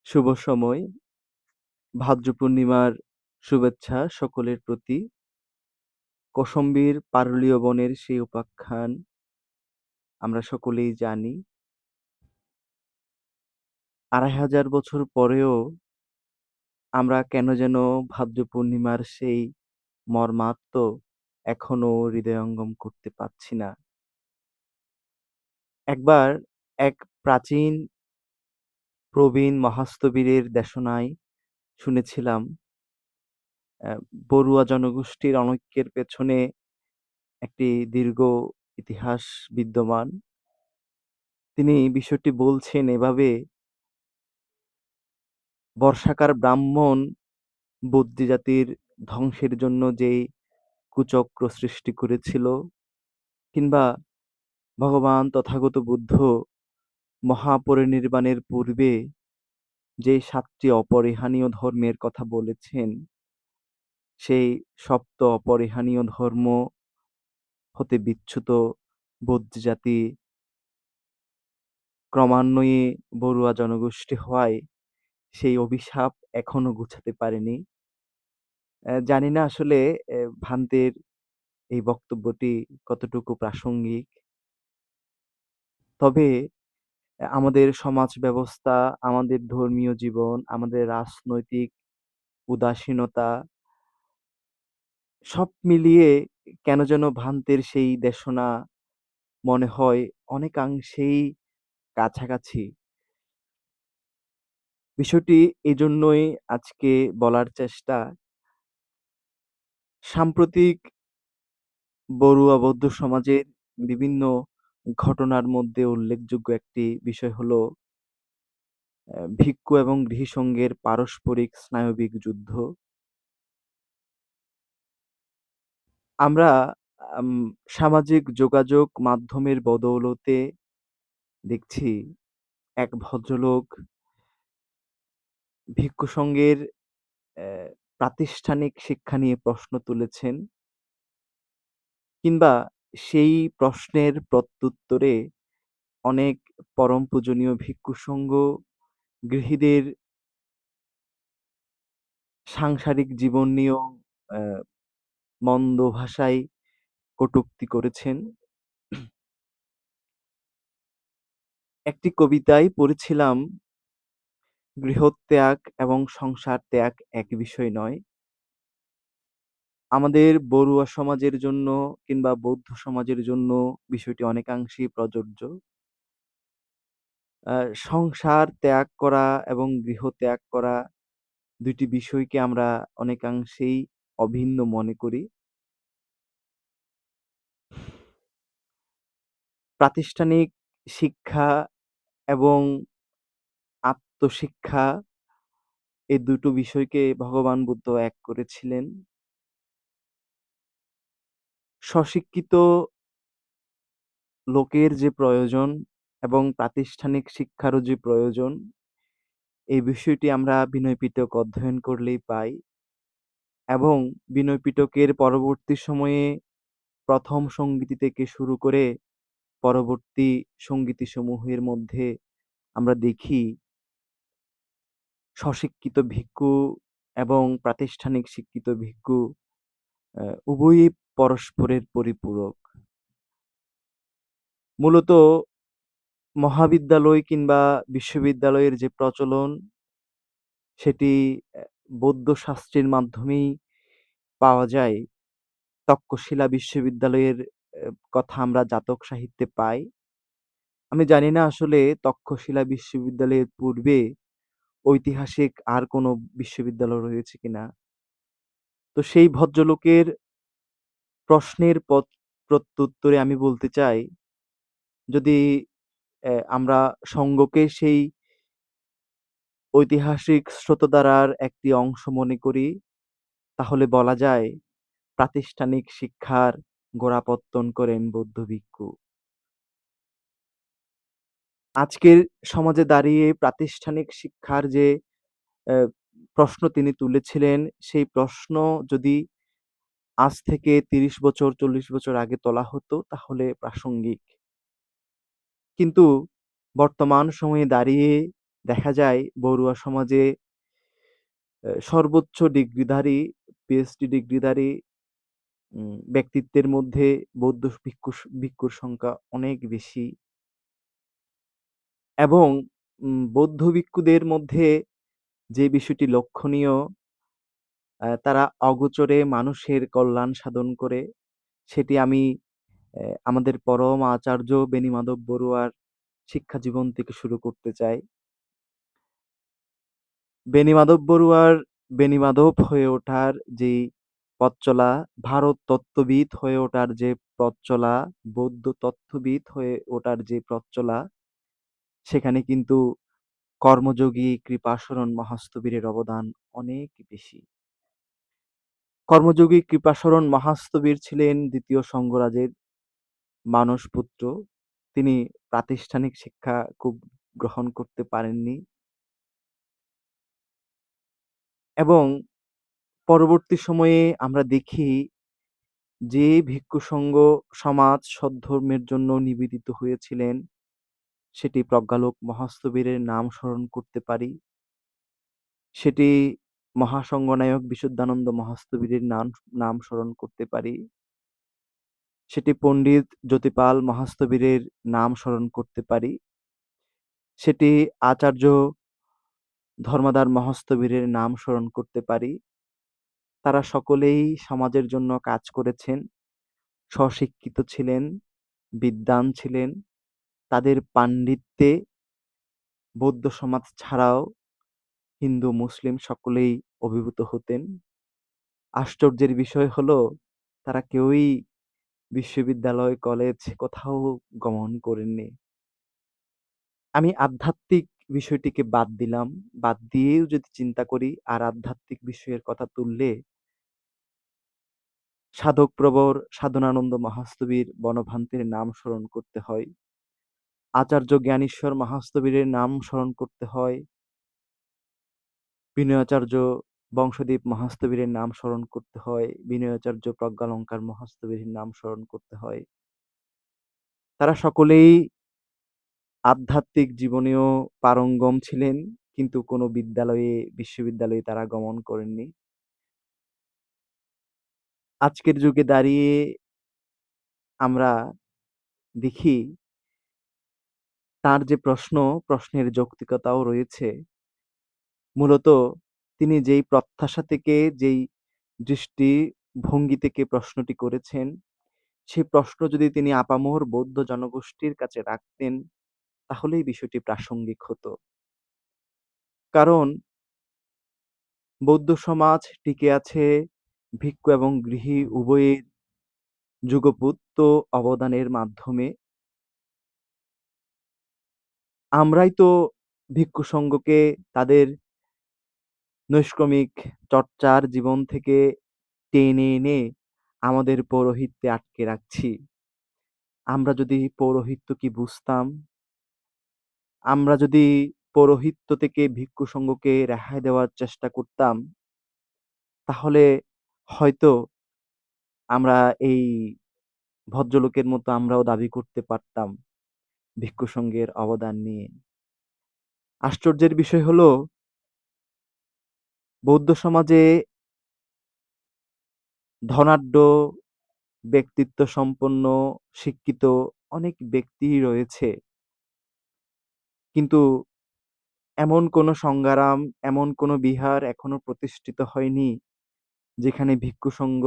শুভ সময়। ভাদ্র পূর্ণিমার শুভেচ্ছা সকলের প্রতি। কৌশম্বীর পারুলীয় বনের সেই উপাখ্যান আমরা সকলেই জানি। ২৫০০ বছর পরেও আমরা কেন যেন ভাদ্র পূর্ণিমার সেই মর্মার্ত এখনো হৃদয়ঙ্গম করতে পারছি না। একবার এক প্রাচীন প্রবীণ মহাস্থবিরের দেশনায় শুনেছিলাম, বড়ুয়া জনগোষ্ঠীর অনৈক্যের পেছনে একটি দীর্ঘ ইতিহাস বিদ্যমান। তিনি বিষয়টি বলছেন এভাবে, বর্ষাকার ব্রাহ্মণ বদ্যি জাতির ধ্বংসের জন্য যেই কুচক্র সৃষ্টি করেছিল, কিংবা ভগবান তথাগত বুদ্ধ মহাপরিনির্বাণের পূর্বে যে ৭টি অপরিহানীয় ধর্মের কথা বলেছেন, সেই সপ্ত অপরিহানীয় ধর্ম হতে বিচ্যুত বদ্যি জাতি ক্রমান্বয়ে বড়ুয়া জনগোষ্ঠী হওয়ায় সেই অভিশাপ এখনো ঘুচাতে পারেনি। জানি না আসলে ভান্তের এই বক্তব্যটি কতটুকু প্রাসঙ্গিক। তবে আমাদের সমাজ ব্যবস্থা, আমাদের ধর্মীয় জীবন, আমাদের রাজনৈতিক উদাসীনতা সব মিলিয়ে কেন যেন ভান্তের সেই দেশনা মনে হয় অনেকাংশেই কাছাকাছি। বিষয়টি এজন্যই আজকে বলার চেষ্টা। সাম্প্রতিক বড়ুয়া বৌদ্ধ সমাজের বিভিন্ন ঘটনার মধ্যে উল্লেখযোগ্য একটি বিষয় হলো ভিক্ষু এবং গৃহীসঙ্গের পারস্পরিক স্নায়বিক যুদ্ধ। আমরা আম সামাজিক যোগাযোগ মাধ্যমের বদৌলতে দেখছি এক ভদ্রলোক ভিক্ষু সংঘের প্রাতিষ্ঠানিক শিক্ষা নিয়ে প্রশ্ন তুলেছেন, কিংবা সেই প্রশ্নের প্রত্যুত্তরে অনেক পরম পূজনীয় ভিক্ষু সংঘ গৃহীদের সাংসারিক জীবন নিয়েও অ্যা মন্দ ভাষায় কটূক্তি করেছেন। একটি কবিতায় পড়েছিলাম, গৃহত্যাগ এবং সংসার ত্যাগ এক বিষয় নয়। আমাদের বড়ুয়া সমাজের জন্য কিংবা বৌদ্ধ সমাজের জন্য বিষয়টি অনেকাংশেই প্রযোজ্য। আ সংসার ত্যাগ করা এবং গৃহত্যাগ করা ২ টি বিষয়কে আমরা অনেকাংশেই অভিন্ন মনে করি। প্রাতিষ্ঠানিক শিক্ষা এবং আত্মশিক্ষা, এই দুটো বিষয়কে ভগবান বুদ্ধ এক করেছিলেন। স্বশিক্ষিত লোকের যে প্রয়োজন এবং প্রাতিষ্ঠানিক শিক্ষারও যে প্রয়োজন, এই বিষয়টি আমরা বিনয় পিটক অধ্যয়ন করলেই পাই। এবং বিনয় পিটকের পরবর্তী সময়ে ১ম সংগীতি থেকে শুরু করে পরবর্তী সংগীতিসমূহের মধ্যে আমরা দেখি স্বশিক্ষিত ভিক্ষু এবং প্রাতিষ্ঠানিক শিক্ষিত ভিক্ষু উভয়ই পরস্পরের পরিপূরক। মূলত মহাবিদ্যালয় কিংবা বিশ্ববিদ্যালয়ের যে প্রচলন, সেটি বৌদ্ধ শাস্ত্রের মাধ্যমেই পাওয়া যায়। তক্ষশিলা বিশ্ববিদ্যালয়ের কথা আমরা জাতক সাহিত্যে পাই। আমি জানি না আসলে তক্ষশিলা বিশ্ববিদ্যালয়ের পূর্বে ঐতিহাসিক আর কোনো বিশ্ববিদ্যালয় রয়েছে কিনা। তো সেই ভদ্রলোকের প্রশ্নের প্রত্যুত্তরে আমি বলতে চাই, যদি আমরা সঙ্ঘকে সেই ঐতিহাসিক স্রোতধারার একটি অংশ মনে করি, তাহলে বলা যায় প্রাতিষ্ঠানিক শিক্ষার গোড়াপত্তন করেন বৌদ্ধ ভিক্ষু। আজকের সমাজে দাঁড়িয়ে প্রাতিষ্ঠানিক শিক্ষার যে অ্যা প্রশ্ন তিনি তুলেছিলেন, সেই প্রশ্ন যদি আজ থেকে ৩০ বছর ৪০ বছর আগে তোলা হতো তাহলে প্রাসঙ্গিক। কিন্তু বর্তমান সময়ে দাঁড়িয়ে দেখা যায় বড়ুয়া সমাজে সর্বোচ্চ ডিগ্রিধারী, পিএইচডি ডিগ্রিধারী ব্যক্তিত্বের মধ্যে বৌদ্ধ ভিক্ষুর সংখ্যা অনেক বেশি এবং বৌদ্ধ ভিক্ষুদের মধ্যে যে বিষয়টি লক্ষণীয়, তারা অগোচরে মানুষের কল্যাণ সাধন করে। সেটি আমি আমাদের পরম আচার্য বেণীমাধব বড়ুয়ার শিক্ষা জীবন থেকে শুরু করতে চাই। বেণীমাধব বড়ুয়ার বেণীমাধব হয়ে ওঠার যেই পথ চলা, ভারত তত্ত্ববিদ হয়ে ওঠার যে পথ চলা, বৌদ্ধ তত্ত্ববিদ হয়ে ওঠার যে পথ চলা, সেখানে কিন্তু কর্মযোগী কৃপাশরণ মহাস্থবিরের অবদান অনেক বেশি। কর্মযোগী কৃপাশরণ মহাস্থবির ছিলেন দ্বিতীয় সঙ্গরাজের মানসপুত্র। তিনি প্রাতিষ্ঠানিক শিক্ষা খুব গ্রহণ করতে পারেননি এবং পরবর্তী সময়ে আমরা দেখি যে ভিক্ষু সংঘ সমাজ সদ্ধর্মের জন্য নিবেদিত হয়েছিলেন, সেটি প্রজ্ঞালোক মহাস্থবিরের নাম স্মরণ করতে পারি। সেটি মহাসংঘনায়ক বিশুদ্ধানন্দ মহাস্থবিরের নাম স্মরণ করতে পারি। সেটি পণ্ডিত জ্যোতিপাল মহাস্থবিরের নাম স্মরণ করতে পারি। সেটি আচার্য ধর্মদার মহাস্থবিরের নাম স্মরণ করতে পারি। তারা সকলেই সমাজের জন্য কাজ করেছেন, স্বশিক্ষিত ছিলেন, বিদ্বান ছিলেন। তাদের পাণ্ডিত্যে বৌদ্ধ সমাজ ছাড়াও হিন্দু, মুসলিম সকলেই অভিভূত হতেন। আশ্চর্যের বিষয় হলো তারা কেউই বিশ্ববিদ্যালয়, কলেজ কোথাও গমন করেননি। আমি আধ্যাত্মিক বিষয়টিকে বাদ দিলাম। বাদ দিয়েও যদি চিন্তা করি আর আধ্যাত্মিক বিষয়ের কথা তুললে সাধকপ্রবর সাধনানন্দ মহাস্থবির বনভান্তের নাম স্মরণ করতে হয়। আচার্য জ্ঞানেশ্বর মহাস্থবিরের নাম স্মরণ করতে হয়। বিনয়াচার্য বংশদীপ মহাস্থবিরের নাম স্মরণ করতে হয়। বিনয়াচার্য প্রজ্ঞালঙ্কার মহাস্থবিরের নাম স্মরণ করতে হয়। তারা সকলেই আধ্যাত্মিক জীবনেও পারঙ্গম ছিলেন, কিন্তু কোনো বিশ্ববিদ্যালয়ে তারা গমন করেননি। আজকের যুগে দাঁড়িয়ে আমরা দেখি তার যে প্রশ্নের যৌক্তিকতাও রয়েছে। মূলত তিনি যেই প্রত্যাশা থেকে, যেই দৃষ্টিভঙ্গি থেকে প্রশ্নটি করেছেন, সেই প্রশ্ন যদি তিনি আপামর বৌদ্ধ জনগোষ্ঠীর কাছে রাখতেন, তাহলেই বিষয়টি প্রাসঙ্গিক হতো। কারণ বৌদ্ধ সমাজ টিকে আছে ভিক্ষু এবং গৃহী উভয়ের যুগপৎ অবদানের মাধ্যমে। আমরাই তো ভিক্ষু সংঘকে তাদের নৈষ্ক্রমিক চর্চার জীবন থেকে টেনে এনে আমাদের পৌরোহিত্যে আটকে রাখছি। আমরা যদি পৌরোহিত্য কি বুঝতাম, আমরা যদি পৌরোহিত্য থেকে ভিক্ষু সংঘকে রেহাই দেওয়ার চেষ্টা করতাম, তাহলে হয়তো আমরা এই ভদ্রলোকের মতো আমরাও দাবি করতে পারতাম ভিক্ষু সংঘের অবদান নিয়ে। আশ্চর্যের বিষয় হলো বৌদ্ধ সমাজে ধনাঢ্য, ব্যক্তিত্ব সম্পন্ন, শিক্ষিত অনেক ব্যক্তি রয়েছে। কিন্তু এমন কোনো সংগ্রাম, এমন কোনো বিহার এখনো প্রতিষ্ঠিত হয়নি, যেখানে ভিক্ষু সংঘ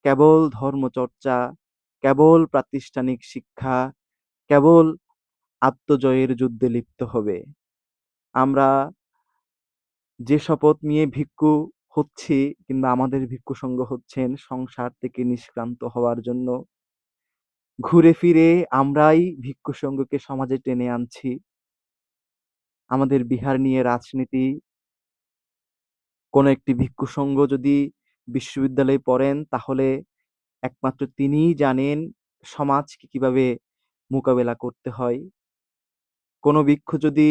কেবল ধর্মচর্চা, কেবল প্রাতিষ্ঠানিক শিক্ষা, কেবল আত্মজয়ের যুদ্ধে লিপ্ত হবে। আমরা যে শপথ নিয়ে ভিক্ষু হচ্ছি কিংবা আমাদের ভিক্ষু সংঘ হচ্ছেন সংসার থেকে নিষ্ক্রান্ত হওয়ার জন্য, ঘুরে ফিরে আমরাই ভিক্ষু সংঘকে সমাজে টেনে আনছি। আমাদের বিহার নিয়ে রাজনীতি, কোনো একটি ভিক্ষু সংঘ যদি বিশ্ববিদ্যালয়ে পড়েন, তাহলে একমাত্র তিনিই জানেন সমাজকে কিভাবে মোকাবেলা করতে হয়। কোনো ভিক্ষু যদি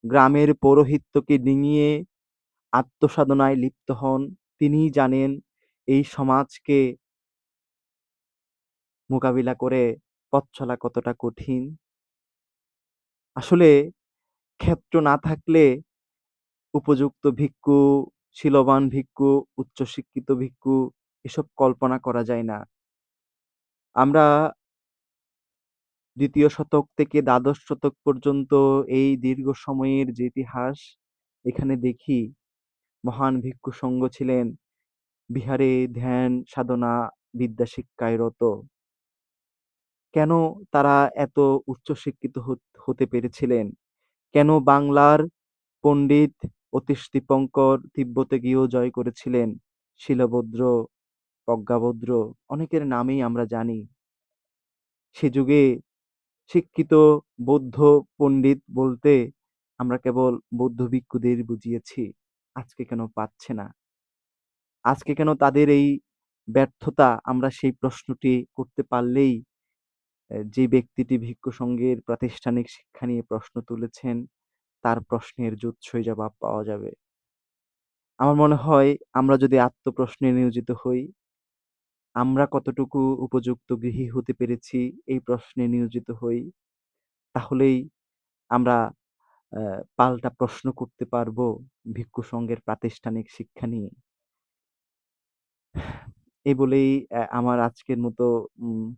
গ্রামের পৌরোহিত্যকে ডিঙিয়ে আত্মসাধনায় লিপ্ত হন, তিনিই জানেন এই সমাজকে মোকাবিলা করে পথ চলা কতটা কঠিন। আসলে ক্ষেত্র না থাকলে উপযুক্ত ভিক্ষু, শিলবান ভিক্ষু, উচ্চশিক্ষিত ভিক্ষু এসব কল্পনা করা যায় না। আমরা ২য় শতক থেকে দ্বাদশ শতক পর্যন্ত এই দীর্ঘ সময়ের যে ইতিহাস, এখানে দেখি মহান ভিক্ষু সংঘ ছিলেন বিহারে ধ্যান, সাধনা, বিদ্যা শিক্ষায় রত। কেন তারা এত উচ্চশিক্ষিত হতে পেরেছিলেন? কেন বাংলার পণ্ডিত অতীশ দীপঙ্কর তিব্বতে গিয়েও জয় করেছিলেন? শিলভদ্র, প্রজ্ঞাভদ্র অনেকের নামেই আমরা জানি। সে যুগে শিক্ষিত বৌদ্ধ পণ্ডিত বলতে আমরা কেবল বৌদ্ধ ভিক্ষুদের বুঝিয়েছি। আজকে কেন পাচ্ছে না? আজকে কেন তাদের এই ব্যর্থতা? আমরা সেই প্রশ্নটি করতে পারলেই যে ব্যক্তিটি ভিক্ষু সংঘের প্রাতিষ্ঠানিক শিক্ষা নিয়ে প্রশ্ন তুলেছেন, তার প্রশ্নের যুৎসই জবাব পাওয়া যাবে। আমার মনে হয় আমরা যদি আত্মপ্রশ্নে নিয়োজিত হই, আমরা কতটুকু উপযুক্ত গৃহী হতে পেরেছি এই প্রশ্নে নিয়োজিত হই, তাহলেই আমরা পাল্টা প্রশ্ন করতে পারবো ভিক্ষু সংঘের প্রাতিষ্ঠানিক শিক্ষা নিয়ে। এই বলেই আমার আজকের মতো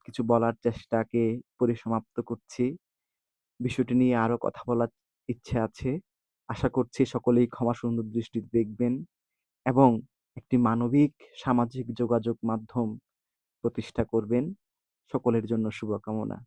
কিছু বলার চেষ্টাকে পরিসমাপ্ত করছি। বিষয়টি নিয়ে আরো কথা বলার ইচ্ছে আছে। আশা করছি সকলেই ক্ষমা সুন্দর দৃষ্টিতে দেখবেন এবং একটি মানবিক সামাজিক যোগাযোগ মাধ্যম প্রতিষ্ঠা করবেন। সকলের জন্য শুভকামনা।